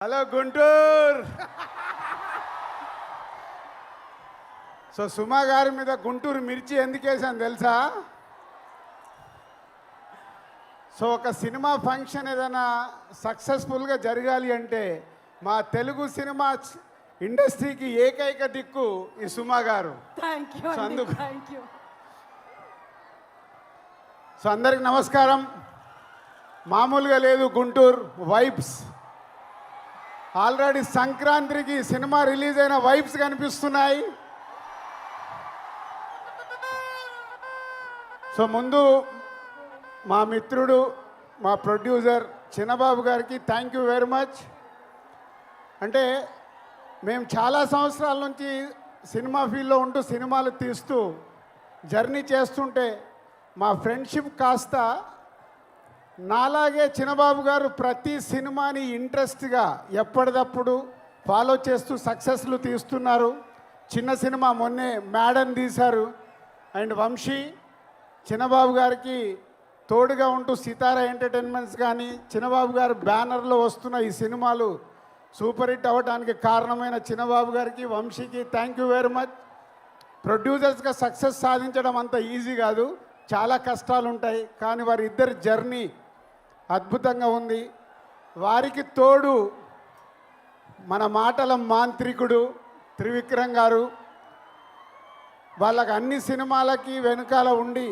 Hello Guntur. So సుమా గారి మీద గుంటూరు మిర్చి ఎందుకు వేసాను తెలుసా? సో ఒక సినిమా ఫంక్షన్ ఏదైనా సక్సెస్ఫుల్గా జరగాలి అంటే మా తెలుగు సినిమా ఇండస్ట్రీకి ఏకైక దిక్కు ఈ సుమా గారు. సో అందుకు సో అందరికి నమస్కారం. మామూలుగా లేదు గుంటూరు వైబ్స్. ఆల్రెడీ సంక్రాంతికి సినిమా రిలీజ్ అయిన వైబ్స్ కనిపిస్తున్నాయి. సో ముందు మా మిత్రుడు మా ప్రొడ్యూసర్ చిన్నబాబు గారికి థ్యాంక్ యూ వెరీ మచ్. అంటే మేము చాలా సంవత్సరాల నుంచి సినిమా ఫీల్డ్లో ఉంటూ సినిమాలు తీస్తూ జర్నీ చేస్తుంటే మా ఫ్రెండ్షిప్ కాస్త నాలాగే చిన్నబాబు గారు ప్రతి సినిమాని ఇంట్రెస్ట్గా ఎప్పటికప్పుడు ఫాలో చేస్తూ సక్సెస్లు తీస్తున్నారు. చిన్న సినిమా మొన్నే మేడన్ తీశారు. అండ్ వంశీ చిన్నబాబు గారికి తోడుగా ఉంటూ సితారా ఎంటర్టైన్మెంట్స్ కానీ చిన్నబాబు గారు బ్యానర్లో వస్తున్న ఈ సినిమాలు సూపర్ హిట్ అవ్వడానికి కారణమైన చిన్నబాబు గారికి వంశీకి థ్యాంక్ యూ వెరీ మచ్. ప్రొడ్యూసర్స్గా సక్సెస్ సాధించడం అంత ఈజీ కాదు, చాలా కష్టాలు ఉంటాయి. కానీ వారి ఇద్దరి జర్నీ అద్భుతంగా ఉంది. వారికి తోడు మన మాటల మాంత్రికుడు త్రివిక్రమ్ గారు. వాళ్ళకి అన్ని సినిమాలకి వెనుకాల ఉండి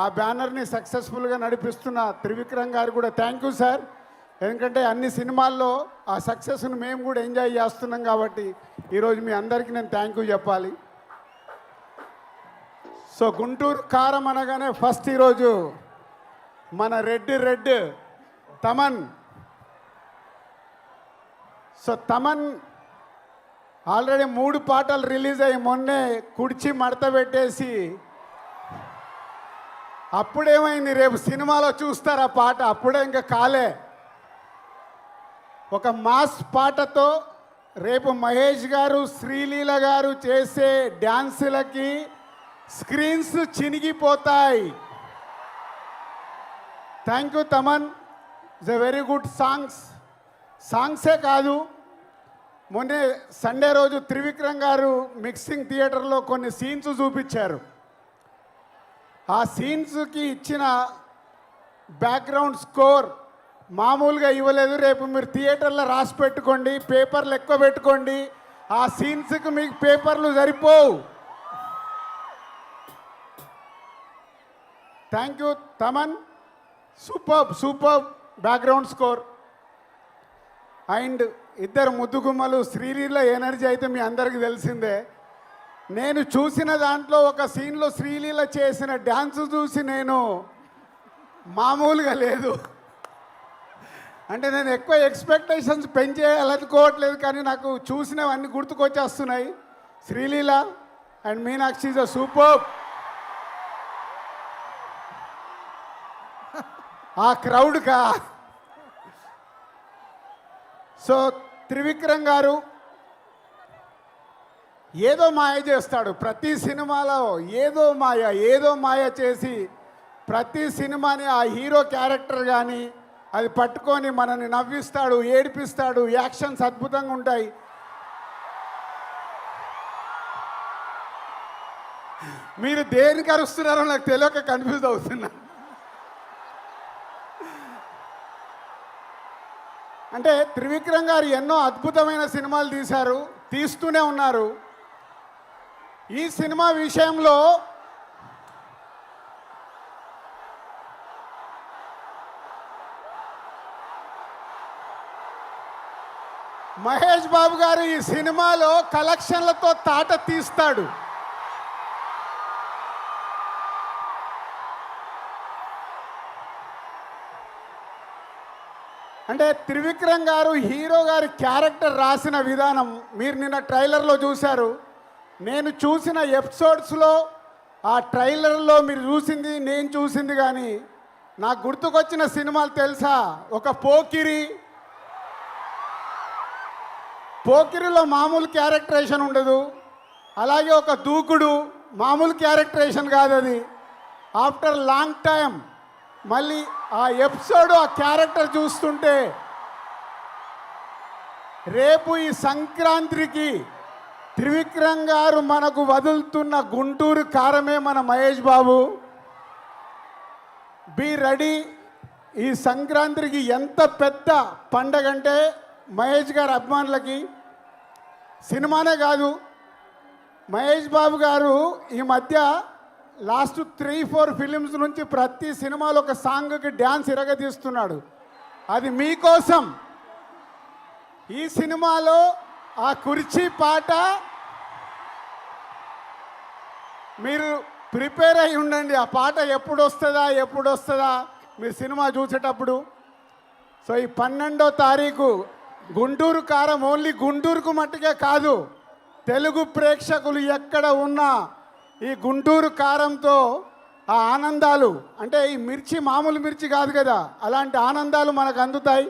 ఆ బ్యానర్ని సక్సెస్ఫుల్గా నడిపిస్తున్న త్రివిక్రమ్ గారు కూడా థ్యాంక్ యూ సార్. ఎందుకంటే అన్ని సినిమాల్లో ఆ సక్సెస్ను మేము కూడా ఎంజాయ్ చేస్తున్నాం కాబట్టి ఈరోజు మీ అందరికీ నేను థ్యాంక్ యూ చెప్పాలి. సో గుంటూరు కారం అనగానే ఫస్ట్ ఈరోజు మన red Thaman. So Thaman already 3 పాటలు రిలీజ్ అయ్యి మొన్నే కుడిచి మడత పెట్టేసి అప్పుడేమైంది, రేపు సినిమాలో చూస్తారు ఆ పాట. అప్పుడే ఇంకా కాలే. ఒక మాస్ పాటతో రేపు మహేష్ గారు శ్రీలీల గారు చేసే డ్యాన్సులకి స్క్రీన్స్ చినిగిపోతాయి. Thank you Thaman. It's a very good సాంగ్సే కాదు, మొన్నే సండే రోజు త్రివిక్రమ్ గారు మిక్సింగ్ థియేటర్లో కొన్ని సీన్స్ చూపించారు. ఆ సీన్స్కి ఇచ్చిన బ్యాక్గ్రౌండ్ స్కోర్ మామూలుగా ఇవ్వలేదు. రేపు మీరు థియేటర్లో రాసి పెట్టుకోండి, పేపర్లు ఎక్కువ పెట్టుకోండి. ఆ సీన్స్కి మీకు పేపర్లు సరిపోవు. Thank you Thaman. Super background score. And ఇద్దరు ముద్దుగుమ్మలు శ్రీలీల ఎనర్జీ అయితే మీ అందరికీ తెలిసిందే. నేను చూసిన దాంట్లో ఒక సీన్లో శ్రీలీల చేసిన డ్యాన్స్ చూసి నేను మామూలుగా లేదు. అంటే నేను ఎక్కువ ఎక్స్పెక్టేషన్స్ పెంచేయాలనుకోవట్లేదు, కానీ నాకు చూసినవన్నీ గుర్తుకొచ్చేస్తున్నాయి. Sreeleela and Meenakshi is a super. ఆ క్రౌడ్గా. సో త్రివిక్రమ్ గారు ఏదో మాయ చేస్తాడు ప్రతి సినిమాలో. ఏదో మాయ చేసి ప్రతి సినిమాని ఆ హీరో క్యారెక్టర్ కానీ అది పట్టుకొని మనల్ని నవ్విస్తాడు, ఏడిపిస్తాడు. యాక్షన్స్ అద్భుతంగా ఉంటాయి. మీరు దేనికి అరుస్తున్నారో నాకు తెలియక కన్ఫ్యూజ్ అవుతున్నా. అంటే త్రివిక్రమ్ గారు ఎన్నో అద్భుతమైన సినిమాలు తీస్తూనే ఉన్నారు. ఈ సినిమా విషయంలో మహేష్ బాబు గారు ఈ సినిమాలో కలెక్షన్లతో తాట తీస్తాడు. అంటే త్రివిక్రమ్ గారు హీరో గారి క్యారెక్టర్ రాసిన విధానం మీరు నిన్న ట్రైలర్లో చూశారు. నేను చూసిన ఎపిసోడ్స్లో ఆ ట్రైలర్లో మీరు చూసింది నేను చూసింది కానీ నాకు గుర్తుకొచ్చిన సినిమాలు తెలుసా? ఒక పోకిరిలో మామూలు క్యారెక్టరేషన్ ఉండదు. అలాగే ఒక దూకుడు మామూలు క్యారెక్టరేషన్ కాదు అది. ఆఫ్టర్ లాంగ్ టైం మళ్ళీ ఆ ఎపిసోడ్ ఆ క్యారెక్టర్ చూస్తుంటే రేపు ఈ సంక్రాంతికి త్రివిక్రమ్ గారు మనకు వదులుతున్న గుంటూరు కారమే మన మహేష్ బాబు. Be ready. ఈ సంక్రాంతికి ఎంత పెద్ద పండగ అంటే మహేష్ గారి అభిమానులకి సినిమానే కాదు, మహేష్ బాబు గారు ఈ మధ్య లాస్ట్ 3-4 ఫిలిమ్స్ నుంచి ప్రతి సినిమాలో ఒక సాంగ్కి డ్యాన్స్ ఇరగదీస్తున్నాడు. అది మీకోసం. ఈ సినిమాలో ఆ కుర్చీ పాట మీరు ప్రిపేర్ అయి ఉండండి. ఆ పాట ఎప్పుడు వస్తుందా మీరు సినిమా చూసేటప్పుడు. సో ఈ 12వ తారీఖు గుంటూరు కారం ఓన్లీ గుంటూరుకు మట్టుకే కాదు, తెలుగు ప్రేక్షకులు ఎక్కడ ఉన్నా ఈ గుంటూరు కారంతో ఆ ఆనందాలు, అంటే ఈ మిర్చి మామూలు మిర్చి కాదు కదా, అలాంటి ఆనందాలు మనకు అందుతాయి.